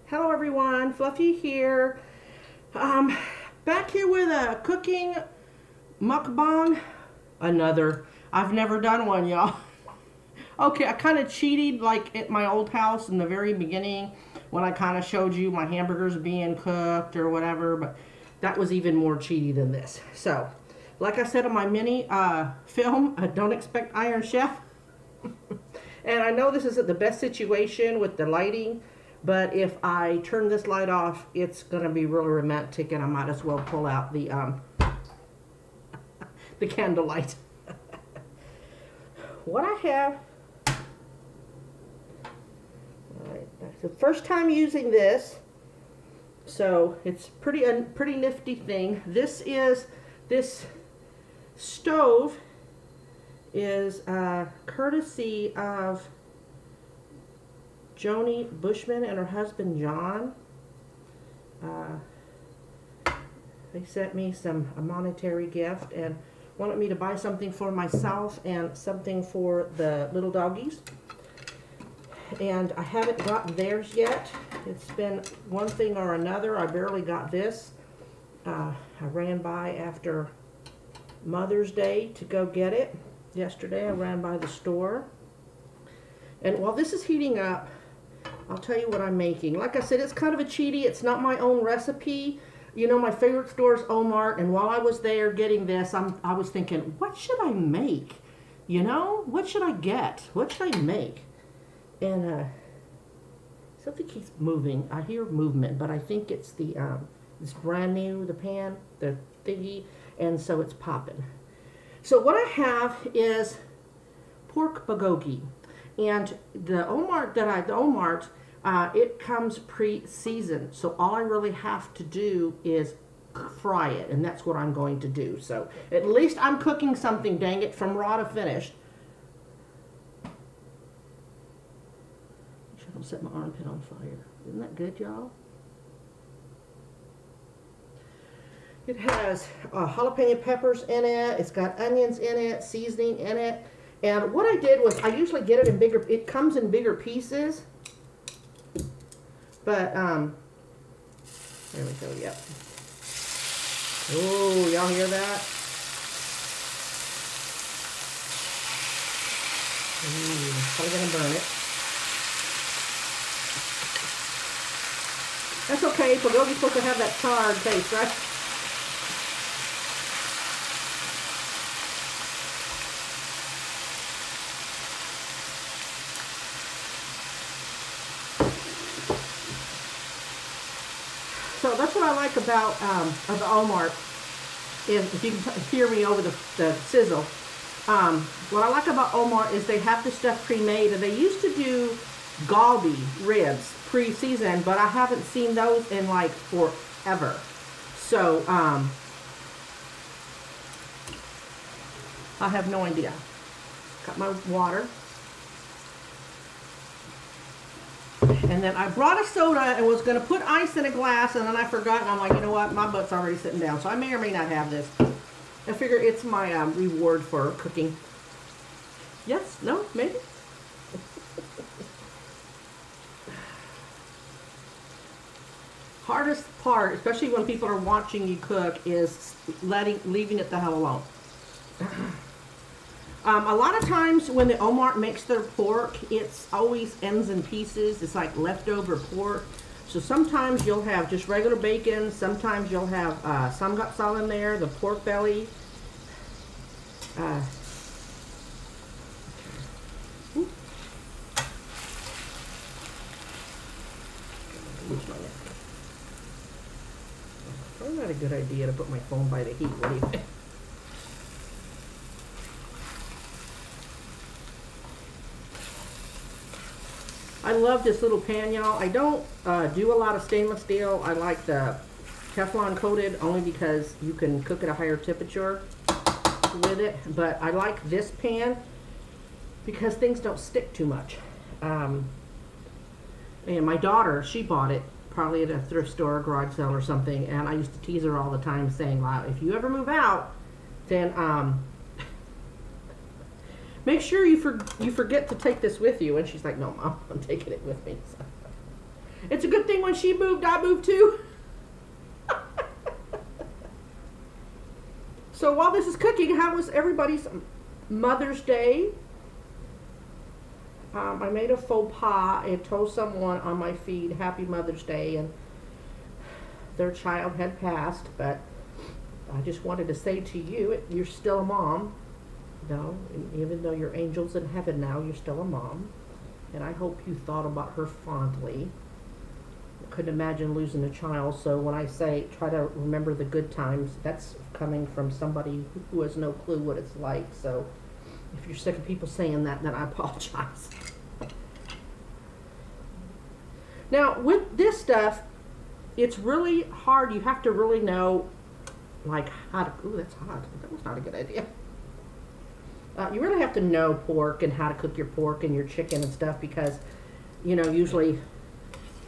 Hello everyone, Fluffy here. Back here with a cooking mukbang. I've never done one, y'all. Okay, I kind of cheated like at my old house in the very beginning when I kind of showed you my hamburgers being cooked or whatever, but that was even more cheaty than this. So, like I said on my mini film, don't expect Iron Chef. And I know this isn't the best situation with the lighting, but if I turn this light off, it's going to be really romantic, and I might as well pull out the the candlelight. What I have, alright, that's the first time using this, so it's pretty nifty thing. This stove is courtesy of Joni Bushman and her husband John. They sent me a monetary gift and wanted me to buy something for myself and something for the little doggies. And I haven't gotten theirs yet. It's been one thing or another. I barely got this. I ran by after Mother's Day to go get it. Yesterday I ran by the store. And while this is heating up, I'll tell you what I'm making. Like I said, it's kind of a cheaty. It's not my own recipe. You know, my favorite store is Walmart, and while I was there getting this, I was thinking, what should I make? You know, what should I get? What should I make? And something keeps moving. I hear movement, but I think it's it's brand new, the pan, the thingy, and so it's popping. So what I have is pork bulgogi. And the Walmart, it comes pre-seasoned. So all I really have to do is fry it. And that's what I'm going to do. So at least I'm cooking something, dang it, from raw to finished. I don't set my armpit on fire. Isn't that good, y'all? It has jalapeno peppers in it. It's got onions in it, seasoning in it. And what I did was, I usually get it in bigger, it comes in bigger pieces. But, there we go, yep. Oh, y'all hear that? Ooh, probably gonna burn it. That's okay, bulgogi's supposed to have that charred taste, right? So that's what I like about the Walmart, is if you can hear me over the sizzle. What I like about Walmart is they have this stuff pre-made, and they used to do galbi ribs pre-seasoned, but I haven't seen those in like forever. So I have no idea. Got my water. And then I brought a soda and was going to put ice in a glass, and then I forgot, and I'm like, you know what, my butt's already sitting down, so I may or may not have this. I figure it's my reward for cooking. Yes? No? Maybe? Hardest part, especially when people are watching you cook, is leaving it the hell alone. A lot of times when the Walmart makes their pork, it's always ends and pieces. It's like leftover pork. So sometimes you'll have just regular bacon. Sometimes you'll have samgyeopsal in there, the pork belly. I'm probably not a good idea to put my phone by the heat. What do you think? I love this little pan, y'all. I don't do a lot of stainless steel. I like the Teflon coated only because you can cook at a higher temperature with it. But I like this pan because things don't stick too much. And my daughter, she bought it probably at a thrift store, garage sale or something. And I used to tease her all the time saying, wow, if you ever move out, then make sure you forget to take this with you. And she's like, no, Mom, I'm taking it with me. So. It's a good thing when she moved, I moved too. So while this is cooking, how was everybody's Mother's Day? I made a faux pas and told someone on my feed Happy Mother's Day, and their child had passed, but I just wanted to say to you, you're still a mom. No, even though you're angels in heaven now, you're still a mom. And I hope you thought about her fondly. I couldn't imagine losing a child, so when I say try to remember the good times, that's coming from somebody who has no clue what it's like. So if you're sick of people saying that, then I apologize. Now, with this stuff, it's really hard. You have to really know, like, how to... Ooh, that's hot. That was not a good idea. You really have to know pork and how to cook your pork and your chicken and stuff because, you know, usually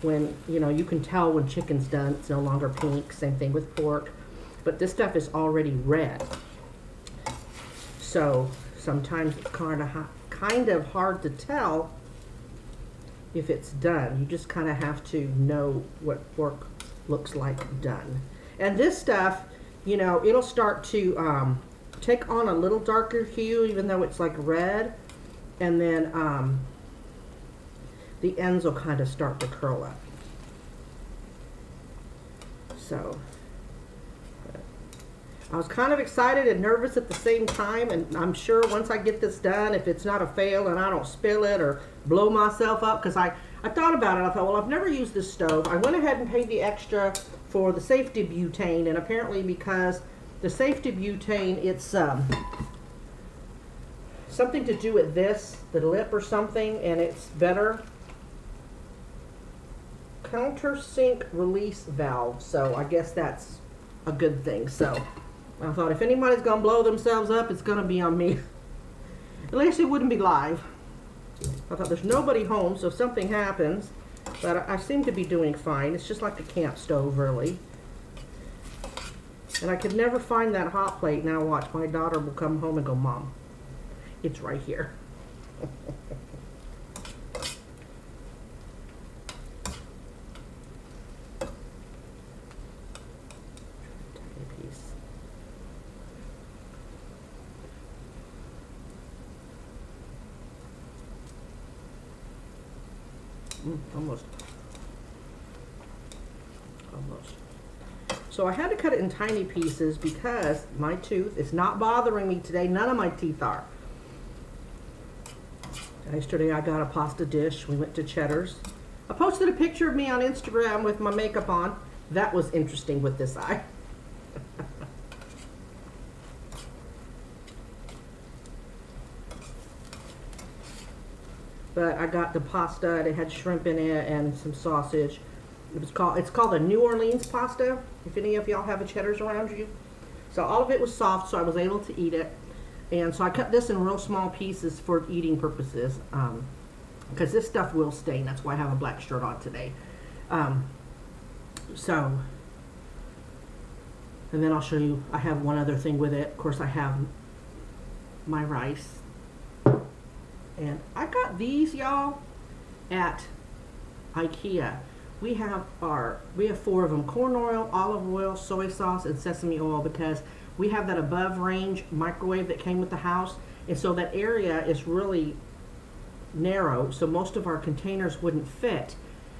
when, you know, you can tell when chicken's done, it's no longer pink. Same thing with pork. But this stuff is already red. So sometimes it's kind of hard to tell if it's done. You just kind of have to know what pork looks like done. And this stuff, you know, it'll start to take on a little darker hue even though it's like red, and then the ends will kind of start to curl up. So I was kind of excited and nervous at the same time, and I'm sure once I get this done, if it's not a fail and I don't spill it or blow myself up, because I thought about it. I thought, well, I've never used this stove. I went ahead and paid the extra for the safety butane, and apparently because the safety butane, it's something to do with this, the lip or something, and it's better. Countersink release valve, so I guess that's a good thing. So I thought if anybody's gonna blow themselves up, it's gonna be on me. At least it wouldn't be live. I thought there's nobody home, so if something happens, but I seem to be doing fine. It's just like a camp stove, really. And I could never find that hot plate. Now watch, my daughter will come home and go, Mom, it's right here. Almost. So I had to cut it in tiny pieces because my tooth is not bothering me today. None of my teeth are. Yesterday I got a pasta dish. We went to Cheddar's. I posted a picture of me on Instagram with my makeup on. That was interesting with this eye. But I got the pasta, and it had shrimp in it and some sausage. It's called a New Orleans pasta, if any of y'all have a Cheddar's around you. So all of it was soft, so I was able to eat it. And so I cut this in real small pieces for eating purposes, because this stuff will stain. That's why I have a black shirt on today. And then I'll show you, I have one other thing with it. Of course, I have my rice. And I got these, y'all, at IKEA. We have 4 of them: corn oil, olive oil, soy sauce, and sesame oil, because we have that above range microwave that came with the house. And so that area is really narrow, so most of our containers wouldn't fit.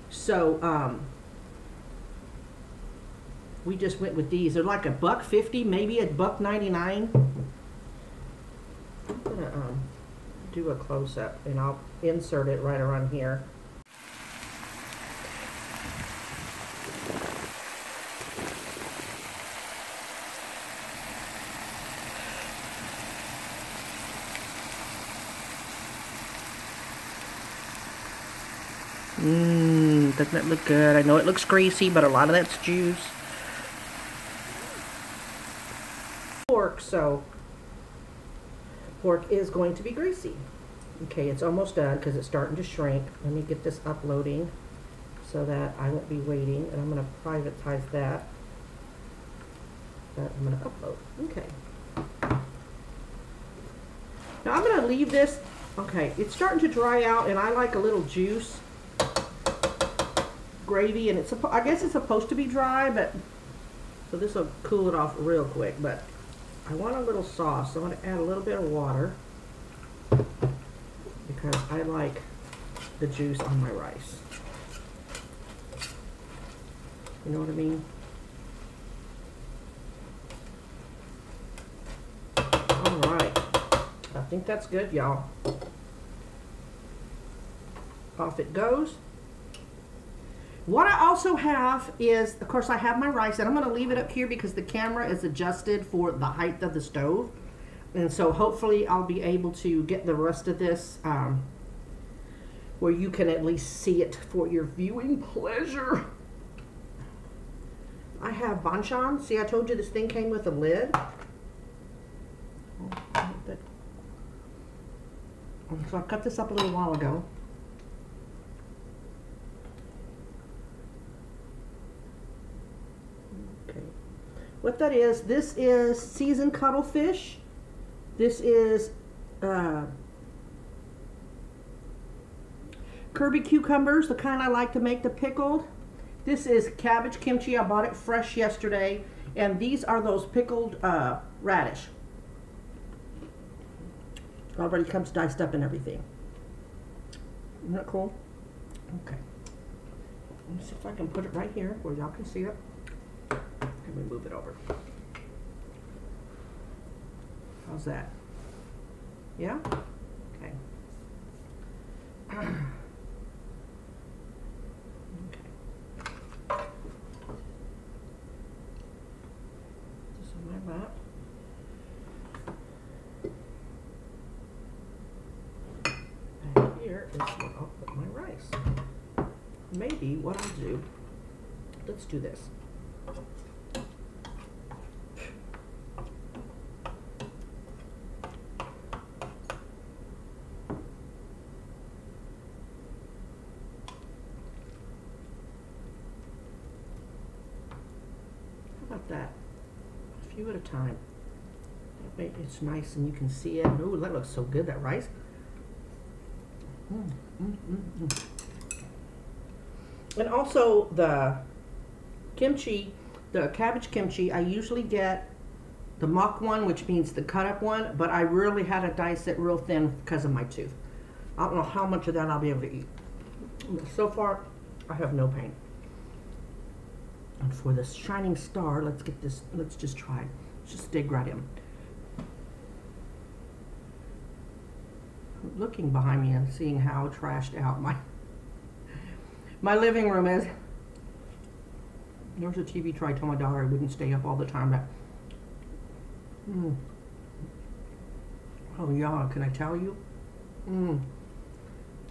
So we just went with these. They're like $1.50, maybe $1.99. I'm gonna do a close-up and I'll insert it right around here. Doesn't that look good? I know it looks greasy, but a lot of that's juice. Pork, so pork is going to be greasy. Okay, it's almost done because it's starting to shrink. Let me get this uploading so that I won't be waiting, and I'm going to privatize that. But I'm going to upload. Okay. Now I'm going to leave this. Okay, it's starting to dry out, and I like a little juice. gravy, and I guess it's supposed to be dry, but so this will cool it off real quick. But I want a little sauce, so I'm going to add a little bit of water because I like the juice on my rice. You know what I mean? All right, I think that's good, y'all. Off it goes. What I also have is, of course, I have my rice, and I'm going to leave it up here because the camera is adjusted for the height of the stove. And so hopefully I'll be able to get the rest of this where you can at least see it for your viewing pleasure. I have banchan. See, I told you this thing came with a lid. So I cut this up a little while ago. What that is, this is seasoned cuttlefish. This is Kirby cucumbers, the kind I like to make the pickled. This is cabbage kimchi. I bought it fresh yesterday. And these are those pickled radish. Already comes diced up and everything. Isn't that cool? Okay. Let me see if I can put it right here where y'all can see it. Let me move it over. How's that? Yeah? Okay. Okay. This on my lap. And here is where I'll put my rice. Maybe what I'll do, let's do this. That a few at a time. That way it's nice and you can see it. Ooh, that looks so good, that rice. And also the kimchi, the cabbage kimchi, I usually get the mock one, which means the cut up one, but I really had to dice it real thin because of my tooth. I don't know how much of that I'll be able to eat. So far, I have no pain. And for this shining star, let's get this, let's just try. Let's just dig right in. Looking behind me and seeing how trashed out my living room is. There's a TV tray. I told my daughter I wouldn't stay up all the time, but oh yeah, can I tell you?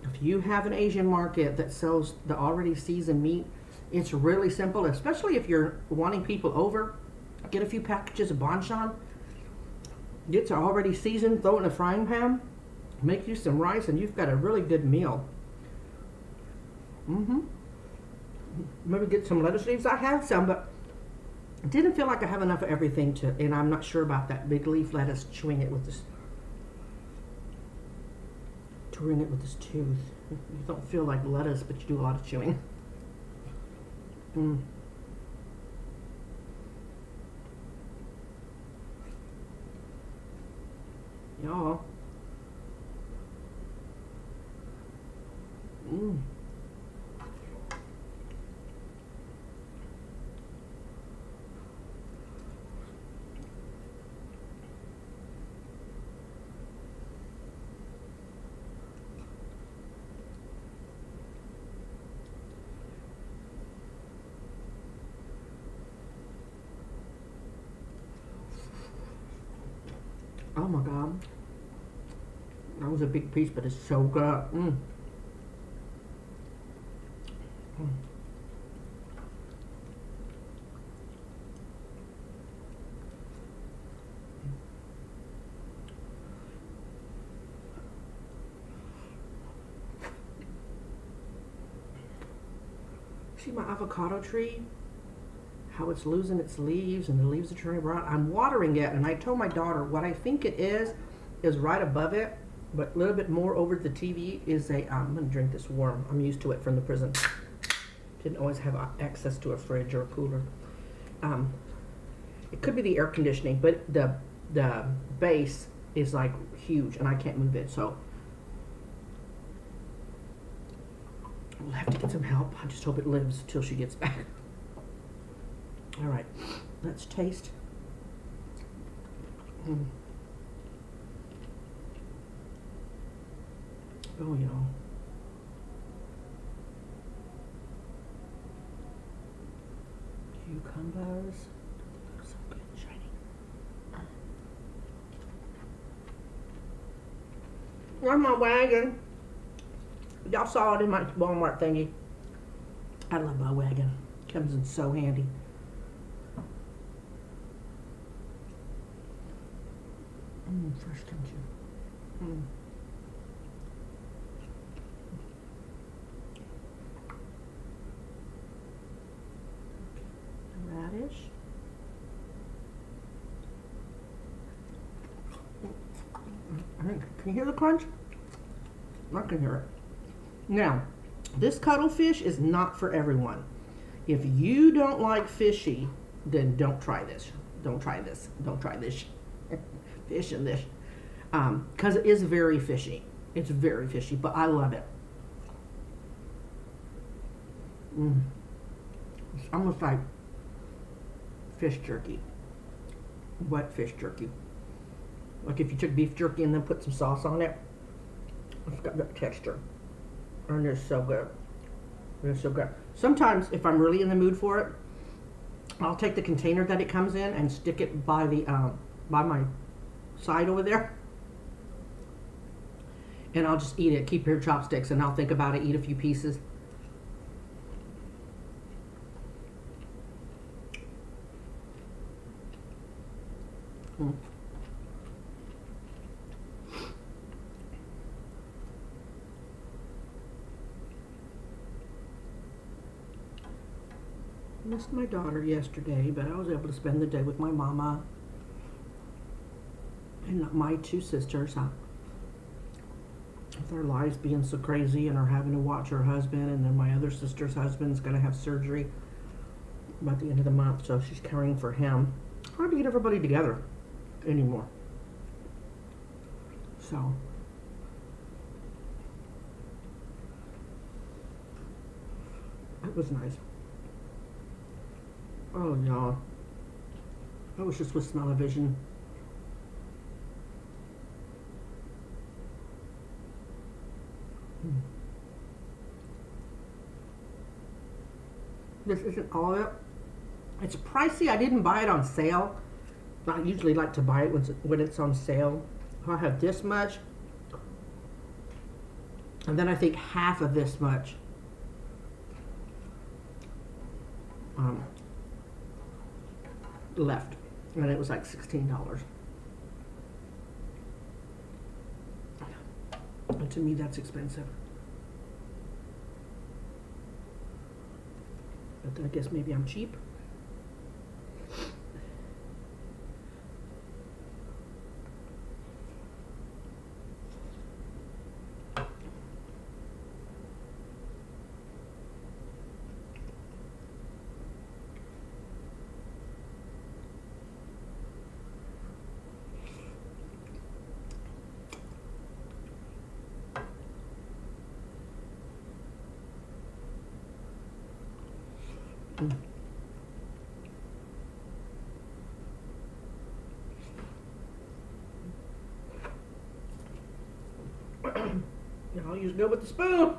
If you have an Asian market that sells the already seasoned meat, it's really simple, especially if you're wanting people over. Get a few packages of banchan. Get it already seasoned, throw it in a frying pan, make you some rice, and you've got a really good meal. Maybe get some lettuce leaves. I have some, but I didn't feel like I have enough of everything to, and I'm not sure about that big leaf lettuce, chewing it with this tooth. You don't feel like lettuce, but you do a lot of chewing. Y'all. Oh my God. That was a big piece, but it's so good. See my avocado tree? How it's losing its leaves and the leaves are turning brown. I'm watering it, and I told my daughter what I think it is right above it, but a little bit more over the TV is a, I'm gonna drink this warm. I'm used to it from the prison. Didn't always have access to a fridge or a cooler. It could be the air conditioning, but the base is like huge and I can't move it, so we'll have to get some help. I just hope it lives till she gets back. All right, let's taste. Oh, y'all. Cucumbers. So good and shiny. On my wagon. Y'all saw it in my Walmart thingy. I love my wagon. Comes in so handy. Fresh kimchi. Radish. Can you hear the crunch? I can hear it. Now, this cuttlefish is not for everyone. If you don't like fishy, then don't try this. Don't try this. Don't try this. Fish and this. Because it is very fishy. It's very fishy, but I love it. It's almost like fish jerky. Wet fish jerky. Like if you took beef jerky and then put some sauce on it. It's got that texture. And it's so good. It's so good. Sometimes if I'm really in the mood for it, I'll take the container that it comes in and stick it by the by my side over there. And I'll just eat it. Keep your chopsticks and I'll think about it, eat a few pieces. Missed my daughter yesterday, but I was able to spend the day with my mama and my two sisters. With their lives being so crazy and her having to watch her husband, and then my other sister's husband's going to have surgery by the end of the month, so she's caring for him. Hard to get everybody together anymore. So it was nice. Oh, y'all. I was just with Smell-O-Vision. This isn't all of it. It's pricey. I didn't buy it on sale. I usually like to buy it when it's on sale. I have this much. And then I think half of this much. Left, and it was like $16. And to me, that's expensive. But I guess maybe I'm cheap. I'll use go with the spoon.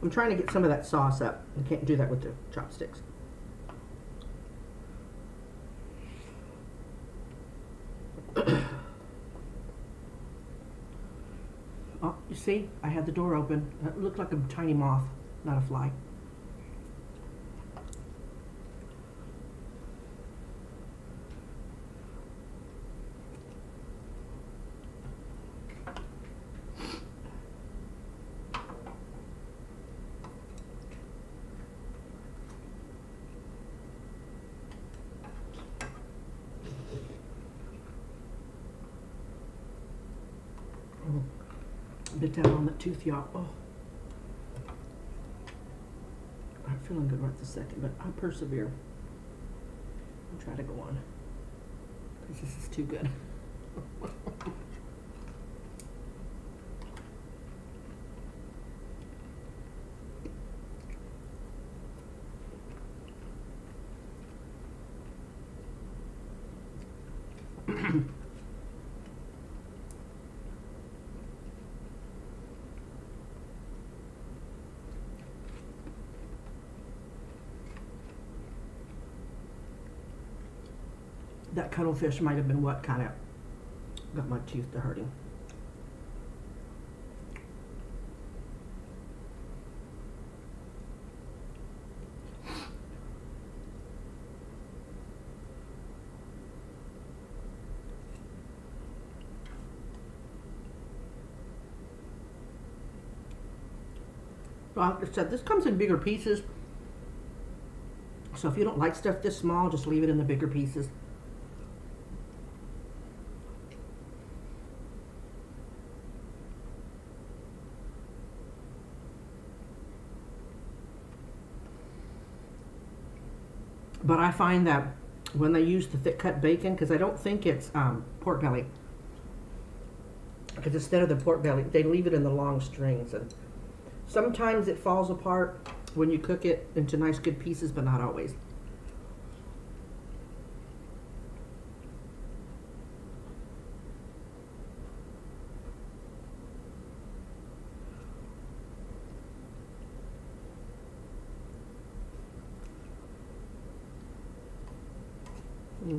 I'm trying to get some of that sauce up. I can't do that with the chopsticks. Oh, you see? I had the door open. It looked like a tiny moth, not a fly. Bit down on that tooth, y'all. Oh. I'm not feeling good right this second, but I'll persevere. I'll try to go on because this is too good. That cuttlefish might have been what kind of got my teeth to hurting. Like I said, this comes in bigger pieces. So if you don't like stuff this small, just leave it in the bigger pieces. But I find that when they use the thick cut bacon, because I don't think it's pork belly, because instead of the pork belly, they leave it in the long strings, and sometimes it falls apart when you cook it into nice good pieces, but not always. I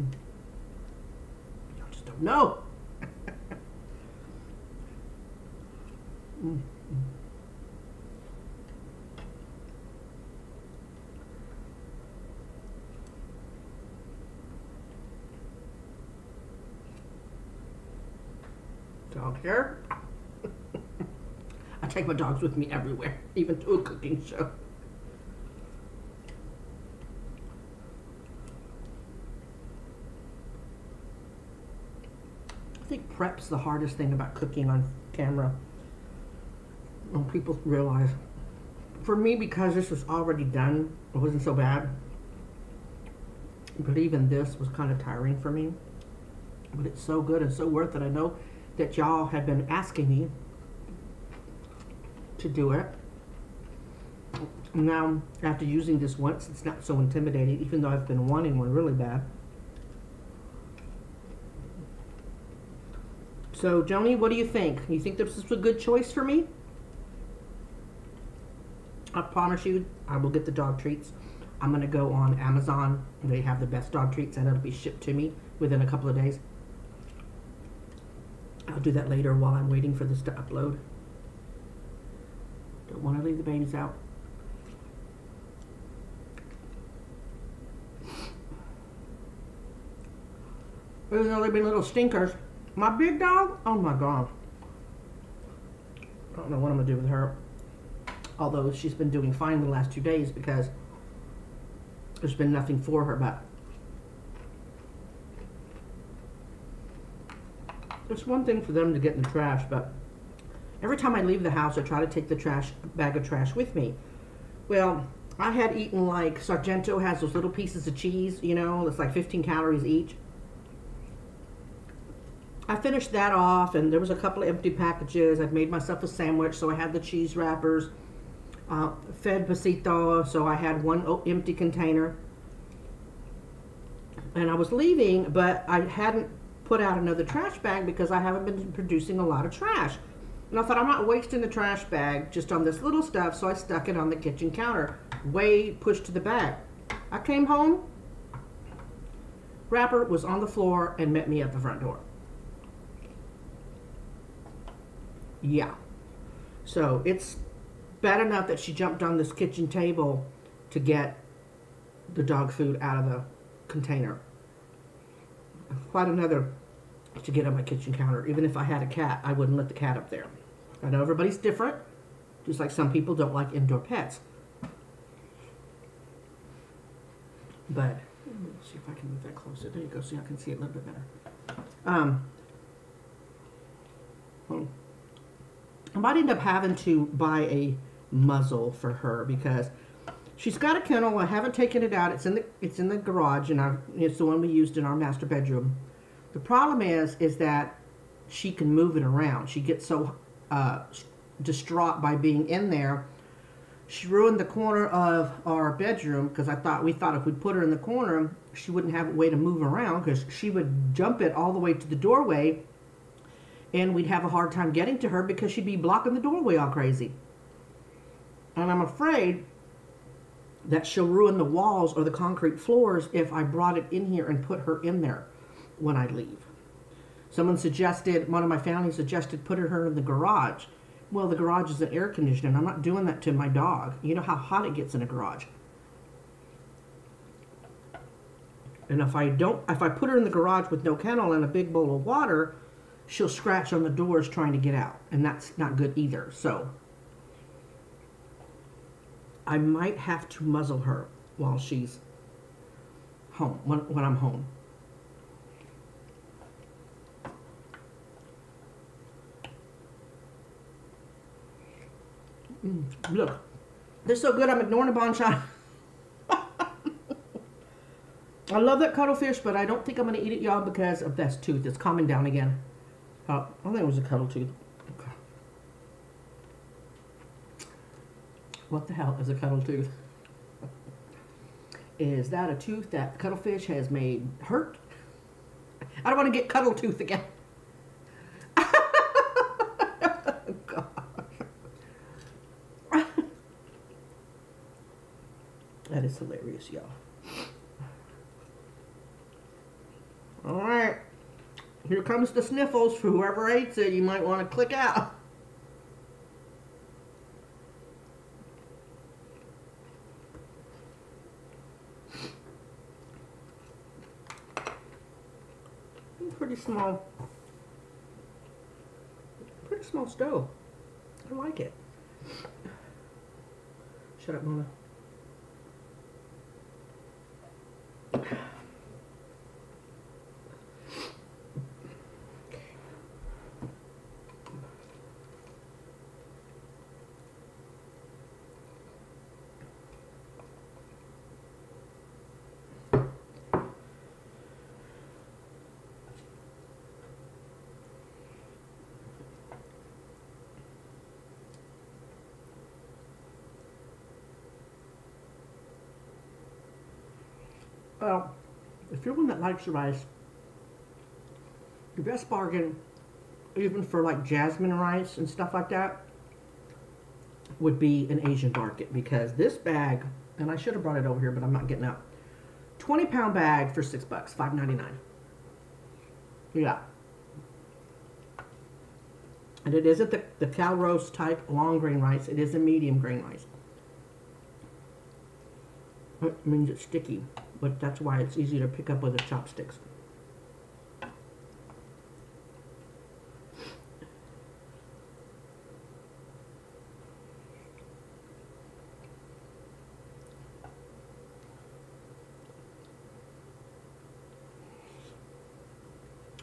just don't know. Dog hair. I take my dogs with me everywhere, even to a cooking show. I think prep's the hardest thing about cooking on camera. When people realize, for me, because this was already done, it wasn't so bad. But even this was kind of tiring for me. But it's so good and so worth it. I know that y'all have been asking me to do it. Now, after using this once, it's not so intimidating, even though I've been wanting one really bad. So, Joni, what do you think? You think this is a good choice for me? I promise you, I will get the dog treats. I'm going to go on Amazon. They have the best dog treats, and it'll be shipped to me within a couple of days. I'll do that later while I'm waiting for this to upload. Don't want to leave the babies out. Even though they've been little stinkers. My big dog, oh my God. I don't know what I'm going to do with her. Although she's been doing fine the last 2 days because there's been nothing for her, but it's one thing for them to get in the trash, but every time I leave the house, I try to take the bag of trash with me. Well, I had eaten, like, Sargento has those little pieces of cheese, you know, it's like 15 calories each. I finished that off, and there was a couple of empty packages. I'd made myself a sandwich, so I had the cheese wrappers. Fed Besito, so I had one empty container. And I was leaving, but I hadn't put out another trash bag because I haven't been producing a lot of trash. And I thought, I'm not wasting the trash bag just on this little stuff, so I stuck it on the kitchen counter, way pushed to the back. I came home, wrapper was on the floor and met me at the front door. Yeah. So it's bad enough that she jumped on this kitchen table to get the dog food out of the container. Quite another to get on my kitchen counter. Even if I had a cat, I wouldn't let the cat up there. I know everybody's different, just like some people don't like indoor pets. But let's see if I can move that closer. There you go, so I can see it a little bit better. I might end up having to buy a muzzle for her because She's got a kennel. I haven't taken it out. It's in the garage, and it's the one we used in our master bedroom. The problem is that she can move it around. She gets so distraught by being in there. She ruined the corner of our bedroom because we thought if we put her in the corner, she wouldn't have a way to move around because she would jump it all the way to the doorway, and we'd have a hard time getting to her because she'd be blocking the doorway all crazy. And I'm afraid that she'll ruin the walls or the concrete floors if I brought it in here and put her in there when I leave. One of my family suggested putting her in the garage. Well, the garage is an air conditioner. I'm not doing that to my dog. You know how hot it gets in a garage. And if I put her in the garage with no kennel and a big bowl of water, she'll scratch on the doors trying to get out. And that's not good either. So I might have to muzzle her while she's home, when I'm home. Look, they're so good I'm ignoring the banchan. I love that cuttlefish, but I don't think I'm going to eat it, y'all, because of this tooth. It's calming down again. I think it was a cuttle tooth. Okay. What the hell is a cuttle tooth? Is that a tooth that the cuttlefish has made hurt? I don't want to get cuttle tooth again. God. That is hilarious, y'all. All right. Here comes the sniffles. For whoever eats it, you might want to click out. Pretty small stove. I like it. Shut up, Mona. Well, if you're one that likes rice, the best bargain, even for like jasmine rice and stuff like that, would be an Asian market, because this bag, and I should have brought it over here, but I'm not getting up. 20-pound bag for $6, $5.99. Yeah. And it isn't the cow roast type long grain rice. It is a medium grain rice. It means it's sticky, but that's why it's easy to pick up with the chopsticks.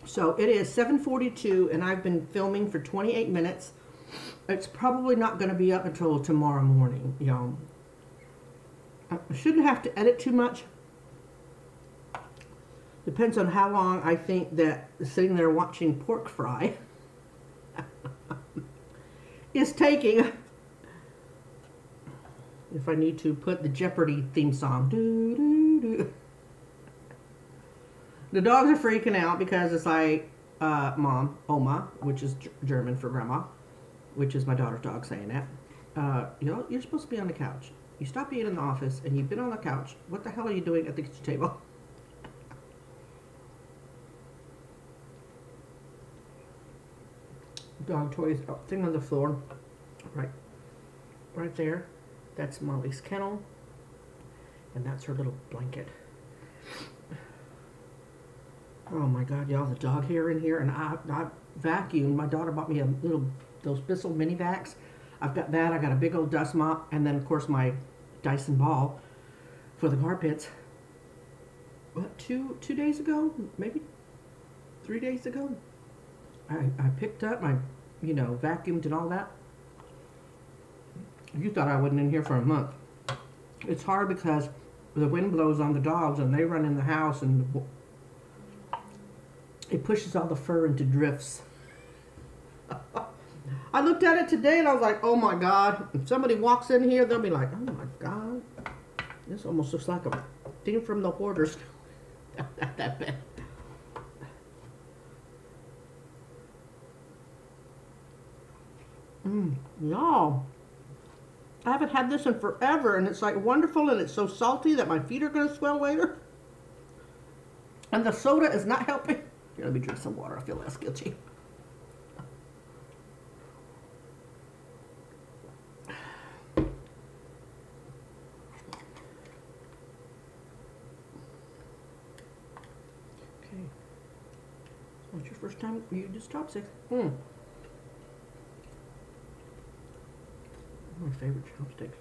So it is 7:42 and I've been filming for 28 minutes. It's probably not going to be up until tomorrow morning, y'all. I shouldn't have to edit too much. Depends on how long I think that sitting there watching pork fry is taking. If I need to put the Jeopardy theme song. Doo, doo, doo. The dogs are freaking out because it's like, Mom, Oma, which is German for grandma, which is my daughter's dog saying that. You're supposed to be on the couch. You stop being in the office and you've been on the couch. What the hell are you doing at the kitchen table? Dog toys thing on the floor. Right there. That's Molly's kennel. And that's her little blanket. Oh my God, y'all, the dog hair in here, and I vacuumed. My daughter bought me those Bissell mini vacs. I've got that. I got a big old dust mop, and then of course my Dyson ball for the carpets. What, two days ago, maybe 3 days ago, I picked up my, vacuumed and all that. You thought I wasn't in here for a month. It's hard because the wind blows on the dogs and they run in the house and it pushes all the fur into drifts. I looked at it today and I was like, oh my God. If somebody walks in here, they'll be like, oh my God. This almost looks like a thing from the Hoarders. Not that bad. Y'all, I haven't had this in forever and it's like wonderful and it's so salty that my feet are going to swell later. And the soda is not helping. Here, let me drink some water. I feel less guilty. Okay. It's your first time you use chopsticks. My favorite chopsticks.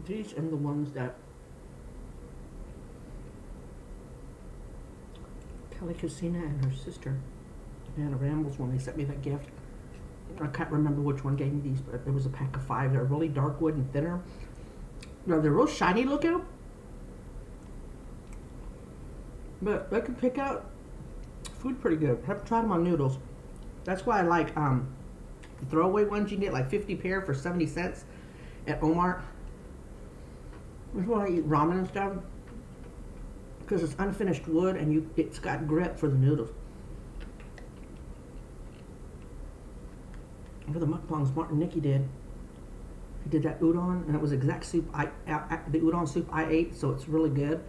These and the ones that Kelly Casina and her sister Anna Rambles, when they sent me that gift. I can't remember which one gave me these, but it was a pack of 5. They're really dark wood and thinner. No, they're real shiny looking. But they can pick out food pretty good. I haven't tried them on noodles. That's why I like the throwaway ones. You can get like 50 pair for 70 cents at Walmart. That's why I eat ramen and stuff. Because it's unfinished wood and it's got grip for the noodles. For the mukbangs Martin Nicky did. He did that udon and it was exact soup the udon soup I ate, so it's really good.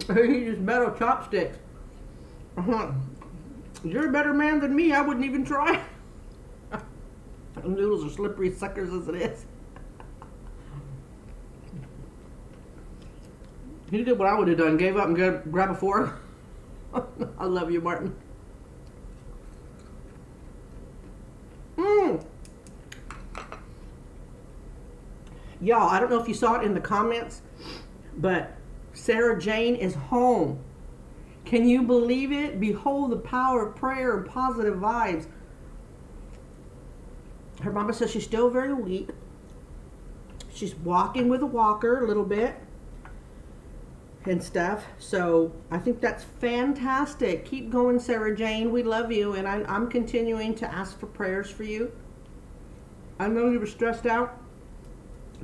He used metal chopsticks. You're a better man than me. I wouldn't even try. The noodles are slippery suckers as it is. He did what I would have done. Gave up and grab a fork. I love you, Martin. Y'all, I don't know if you saw it in the comments, but Sarah Jane is home. Can you believe it? Behold the power of prayer and positive vibes. Her mama says she's still very weak. She's walking with a walker a little bit and stuff. So I think that's fantastic. Keep going, Sarah Jane. We love you, and I'm continuing to ask for prayers for you. I know you were stressed out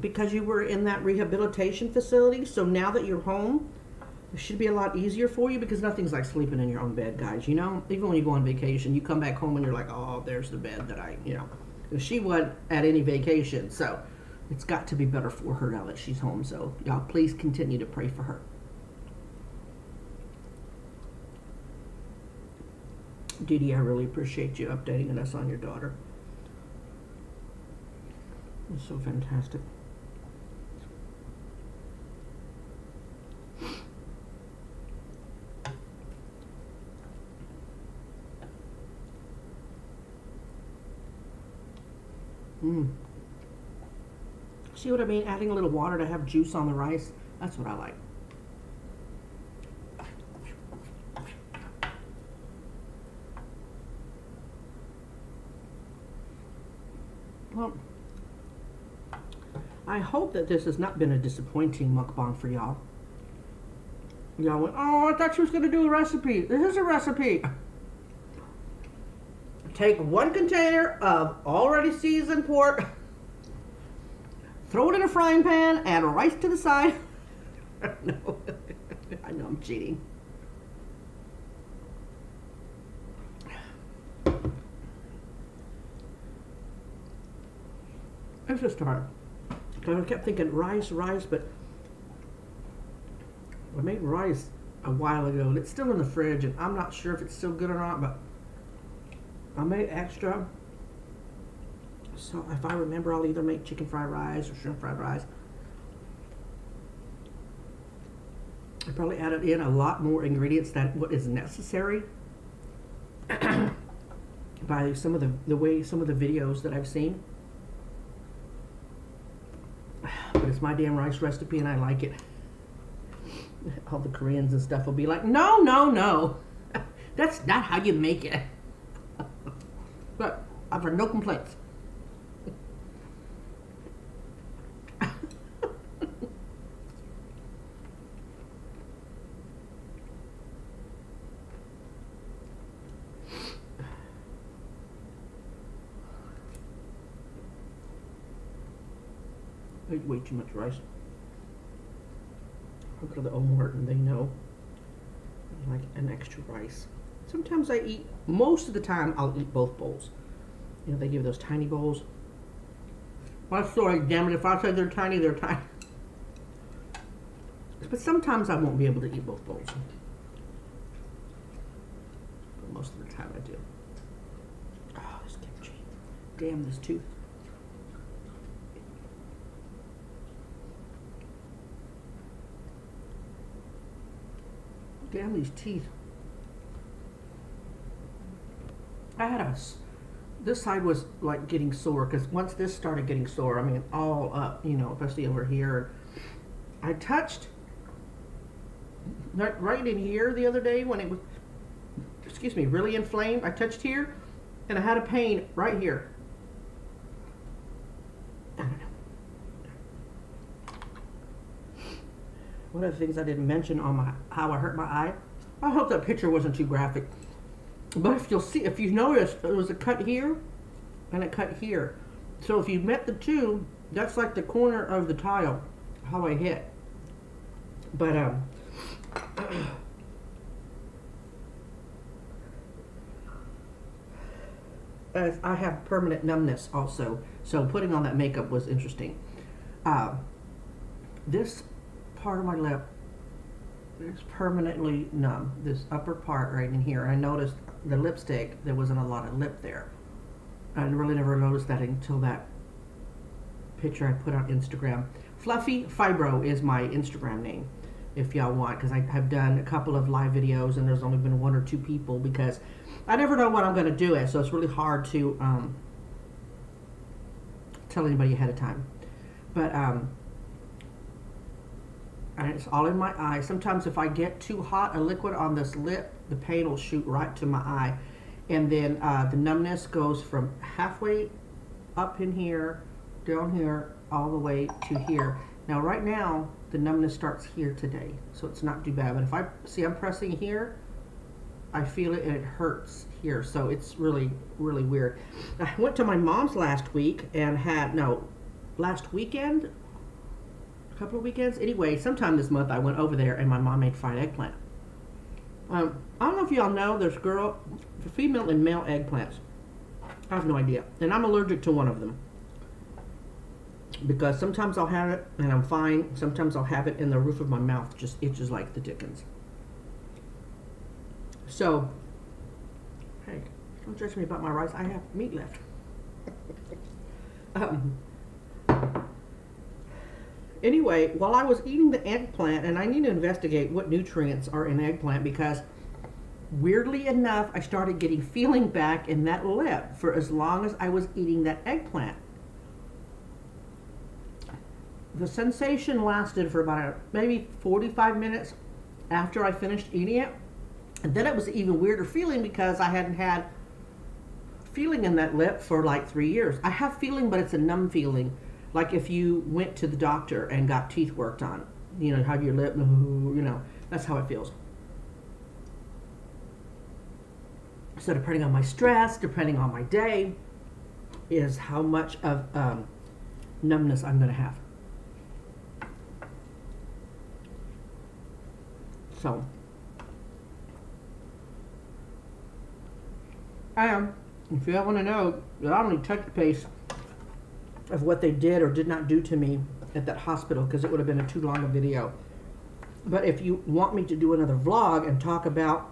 because you were in that rehabilitation facility. So now that you're home, it should be a lot easier for you, because nothing's like sleeping in your own bed, guys. You know, even when you go on vacation, you come back home and you're like, oh, there's the bed that she wasn't at any vacation. So it's got to be better for her now that she's home. So y'all, please continue to pray for her. Dee Dee, I really appreciate you updating us on your daughter. It's so fantastic. See what I mean? Adding a little water to have juice on the rice. That's what I like. Well, I hope that this has not been a disappointing mukbang for y'all. Y'all went, oh, I thought she was going to do a recipe. This is a recipe. Take 1 container of already seasoned pork, throw it in a frying pan, add rice to the side. No, I know I'm cheating. It's just hard. I kept thinking rice, but I made rice a while ago and it's still in the fridge and I'm not sure if it's still good or not, but I made extra. So if I remember, I'll either make chicken fried rice or shrimp fried rice. I probably added in a lot more ingredients than what is necessary by some of the videos that I've seen. But it's my damn rice recipe and I like it. All the Koreans and stuff will be like, no, no, no. That's not how you make it. But I've heard no complaints. I eat way too much rice. I go to the Walmart and they know I like an extra rice. Sometimes I eat, most of the time I'll eat both bowls. You know, they give those tiny bowls. Well, sorry, damn it, if I say they're tiny, they're tiny. But sometimes I won't be able to eat both bowls. But most of the time I do. Oh, this kimchi. Damn this tooth. Damn these teeth. I had this side was like getting sore because once this started getting sore, I mean all up, you know, especially over here. I touched right in here the other day when it was, excuse me, really inflamed. I touched here and I had a pain right here. I don't know. One of the things I didn't mention on how I hurt my eye, I hope that picture wasn't too graphic. But if you'll see, if you notice, there was a cut here and a cut here. So if you met the two, that's like the corner of the tile, how I hit. But as I have permanent numbness also, so putting on that makeup was interesting. This part of my lip is permanently numb. This upper part right in here. I noticed the lipstick, there wasn't a lot of lip there. I really never noticed that until that picture I put on Instagram. Fluffy Fibro is my Instagram name, if y'all want, because I have done a couple of live videos and there's only been 1 or 2 people because I never know what I'm going to do it, so it's really hard to tell anybody ahead of time. But and it's all in my eye. Sometimes if I get too hot a liquid on this lip, the pain will shoot right to my eye. And then the numbness goes from halfway up in here, down here, all the way to here. Now right now, the numbness starts here today, so it's not too bad. But if I see I'm pressing here, I feel it and it hurts here. So it's really, really weird. I went to my mom's last week and had, no, last weekend, a couple of weekends. Anyway, sometime this month I went over there and my mom made fried eggplant. I don't know if y'all know, there's female and male eggplants. I have no idea. And I'm allergic to one of them. Because sometimes I'll have it and I'm fine. Sometimes I'll have it and the roof of my mouth just itches like the dickens. So, hey, don't judge me about my rice. I have meat left. Anyway, while I was eating the eggplant, and I need to investigate what nutrients are in eggplant because weirdly enough, I started getting feeling back in that lip for as long as I was eating that eggplant. The sensation lasted for about maybe 45 minutes after I finished eating it. And then it was an even weirder feeling because I hadn't had feeling in that lip for like 3 years. I have feeling, but it's a numb feeling. Like if you went to the doctor and got teeth worked on, you know, how your lip, you know, that's how it feels. So depending on my stress, depending on my day, is how much of numbness I'm going to have. So, if you want to know, I only touched base of what they did or did not do to me at that hospital because it would have been too long a video. But if you want me to do another vlog and talk about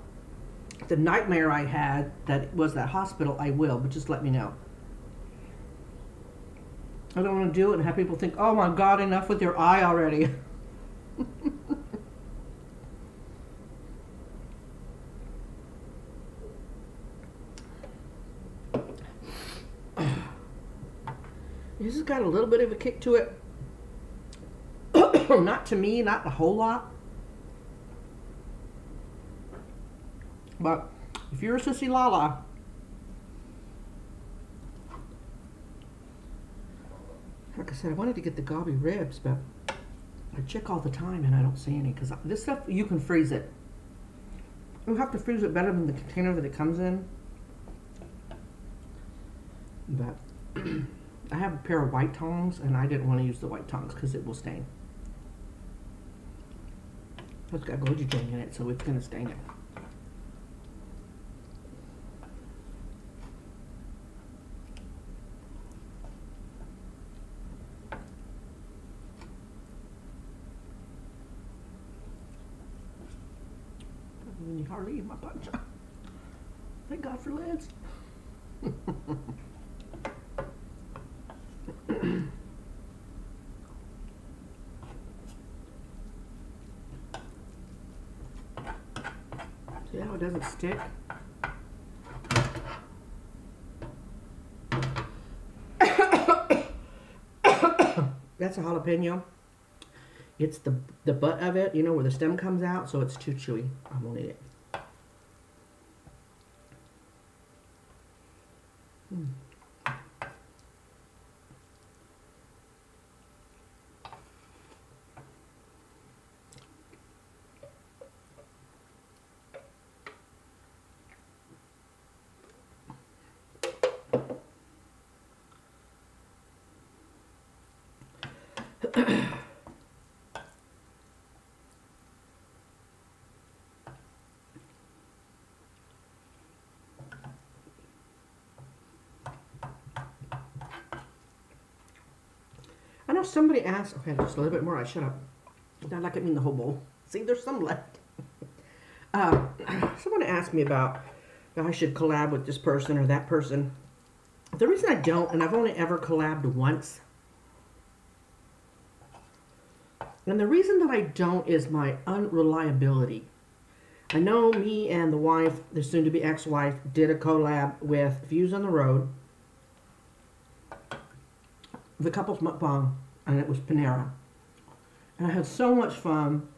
the nightmare I had that was that hospital, I will, but just let me know. I don't want to do it and have people think, oh my God, enough with your eye already. This has got a little bit of a kick to it. Not to me, not a whole lot. But if you're a sissy lala, like I said, I wanted to get the gobby ribs, but I check all the time and I don't see any because this stuff, you can freeze it. You have to freeze it better than the container that it comes in. But I have a pair of white tongs, and I didn't want to use the white tongs because it will stain. It's got gochujang in it, so it's going to stain it. You hardly eat my banchan. Thank God for lids. See how it doesn't stick? That's a jalapeno. It's the butt of it, you know, where the stem comes out, so it's too chewy. I won't eat it. I know somebody asked, okay, just a little bit more, I shut up. Not like I mean the whole bowl. See, there's some left. Someone asked me about if I should collab with this person or that person. The reason I don't, and I've only ever collabed once, and the reason that I don't is my unreliability. I know me and the wife, the soon-to-be ex-wife, did a collab with Views on the Road, the couple's mukbang, and it was Panera. And I had so much fun,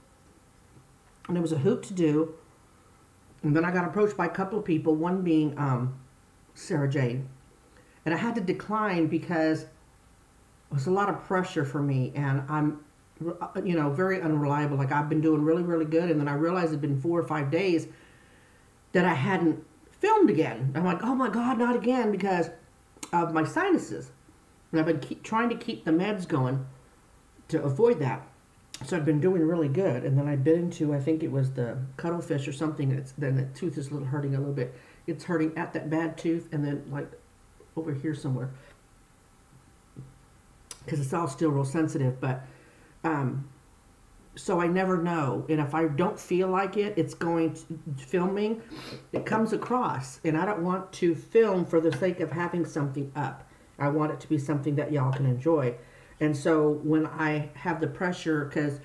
and it was a hoot to do. And then I got approached by a couple of people, one being Sarah Jane. And I had to decline because it was a lot of pressure for me, and I'm, you know, very unreliable. Like, I've been doing really, really good, and then I realized it'd been 4 or 5 days that I hadn't filmed again. I'm like, oh my God, not again, because of my sinuses. And I've been trying to keep the meds going to avoid that. So I've been doing really good. And then I bit into, I think it was the cuttlefish or something. Then the tooth is hurting a little bit. It's hurting at that bad tooth and then like over here somewhere. Because it's all still real sensitive. But so I never know. And if I don't feel like it, it's going to, filming, it comes across. And I don't want to film for the sake of having something up. I want it to be something that y'all can enjoy. And so when I have the pressure, because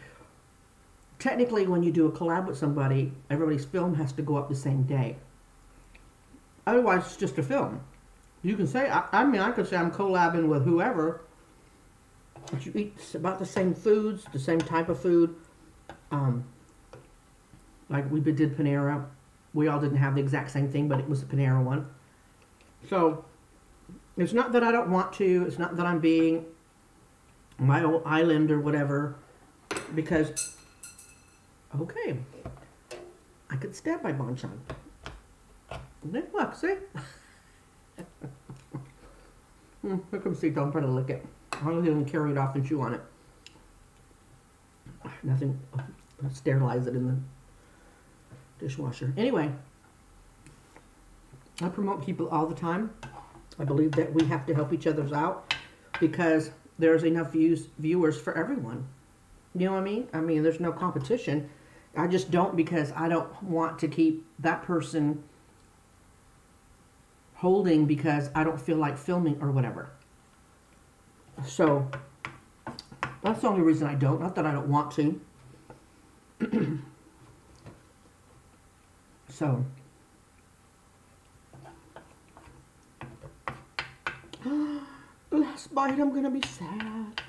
technically when you do a collab with somebody, everybody's film has to go up the same day. Otherwise, it's just a film. You can say, I mean, I could say I'm collabing with whoever, but you eat about the same foods, the same type of food. Like we did Panera. We all didn't have the exact same thing, but it was the Panera one. So it's not that I don't want to. It's not that I'm being my old island or whatever. Because, okay, I could stab my banchan. Look, see? Here comes Sita. I'm trying to lick it. I'll even carry it off and chew on it. Nothing. I'll sterilize it in the dishwasher. Anyway, I promote people all the time. I believe that we have to help each other out because there's enough viewers for everyone. You know what I mean? I mean, there's no competition. I just don't because I don't want to keep that person holding because I don't feel like filming or whatever. So that's the only reason I don't. Not that I don't want to. So last bite, I'm gonna be sad.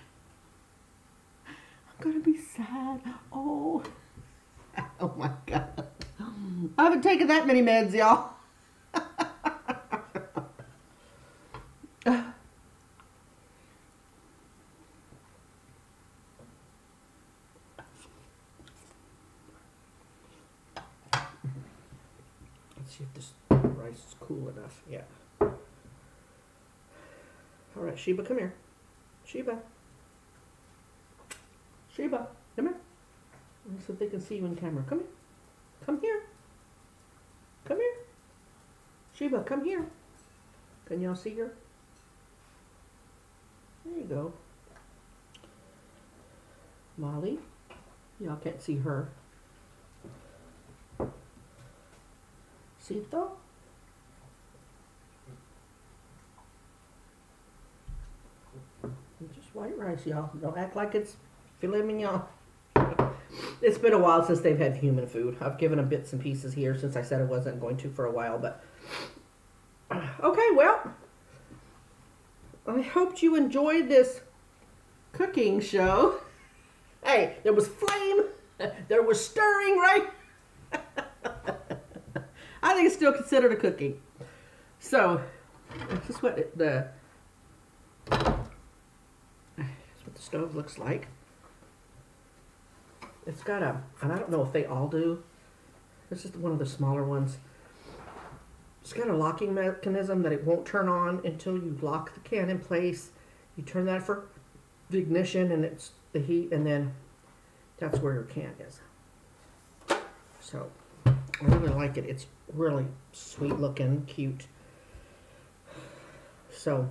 I'm gonna be sad. Oh, oh my God. I haven't taken that many meds, y'all. Let's see if this rice is cool enough. Yeah. All right, Sheba, come here. Sheba. Sheba, come here. So they can see you in camera. Come here. Come here. Come here. Sheba, come here. Can y'all see her? There you go. Molly. Y'all can't see her. Sito. Just white rice, y'all. Don't act like it's filet mignon. It's been a while since they've had human food. I've given them bits and pieces here since I said I wasn't going to for a while, but okay, well, I hoped you enjoyed this cooking show. Hey, there was flame, there was stirring, right? I think it's still considered a cooking. So, this is what the stove looks like. It's got a, and I don't know if they all do. This is one of the smaller ones. It's got a locking mechanism that it won't turn on until you lock the can in place. You turn that for the ignition and it's the heat, and then that's where your can is. So I really like it. It's really sweet looking, cute. So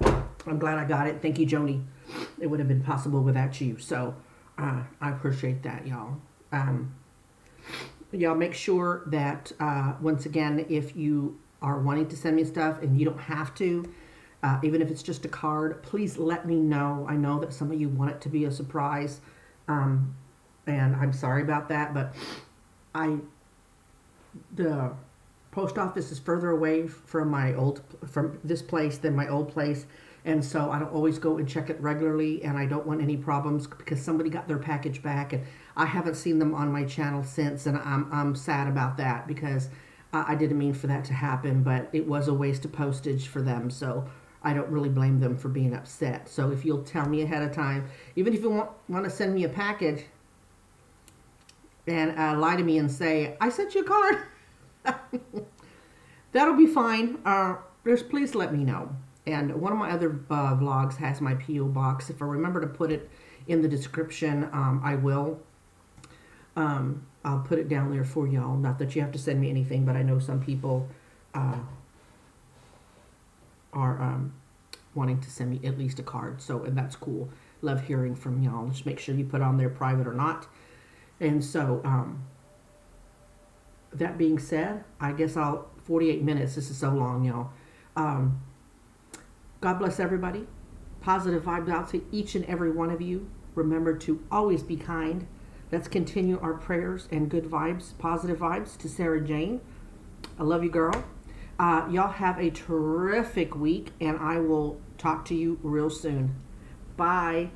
I'm glad I got it. Thank you, Joni. It would have been possible without you. So I appreciate that, y'all. Y'all make sure that, once again, if you are wanting to send me stuff and you don't have to, even if it's just a card, please let me know. I know that some of you want it to be a surprise, and I'm sorry about that, but the post office is further away from this place than my old place. And so I don't always go and check it regularly, and I don't want any problems because somebody got their package back, and I haven't seen them on my channel since, and I'm sad about that because I didn't mean for that to happen, but it was a waste of postage for them, so I don't really blame them for being upset. So if you'll tell me ahead of time, even if you want to send me a package and lie to me and say, I sent you a card, that'll be fine. Just please let me know. And one of my other vlogs has my P.O. box. If I remember to put it in the description, I will. I'll put it down there for y'all. Not that you have to send me anything, but I know some people are wanting to send me at least a card. So, and that's cool. Love hearing from y'all. Just make sure you put on there private or not. And so, that being said, I guess 48 minutes. This is so long, y'all. God bless everybody. Positive vibes out to each and every one of you. Remember to always be kind. Let's continue our prayers and good vibes, positive vibes to Sarah Jane. I love you, girl. Y'all have a terrific week, and I will talk to you real soon. Bye.